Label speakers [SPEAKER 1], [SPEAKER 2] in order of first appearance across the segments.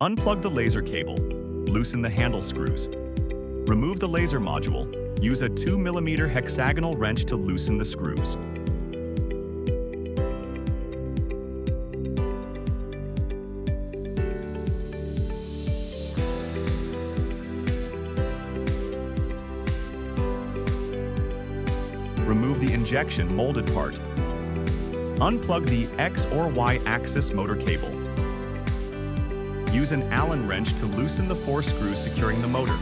[SPEAKER 1] Unplug the laser cable. Loosen the handle screws. Remove the laser module. Use a 2mm hexagonal wrench to loosen the screws. Remove the injection molded part. Unplug the X or Y axis motor cable. Use an Allen wrench to loosen the 4 screws securing the motor.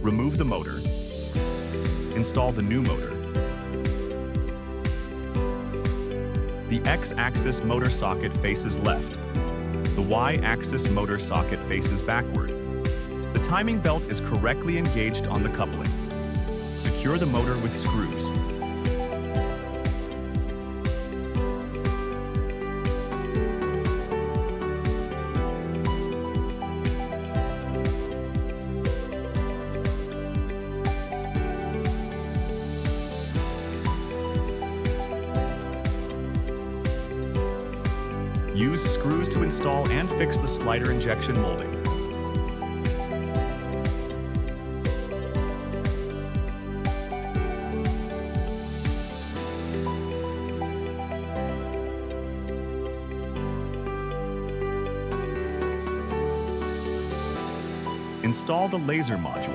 [SPEAKER 1] Remove the motor. Install the new motor. The X-axis motor socket faces left. The Y-axis motor socket faces backward. The timing belt is correctly engaged on the coupling. Secure the motor with screws. Use screws to install and fix the slider injection molding. Install the laser module.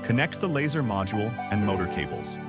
[SPEAKER 1] Connect the laser module and motor cables.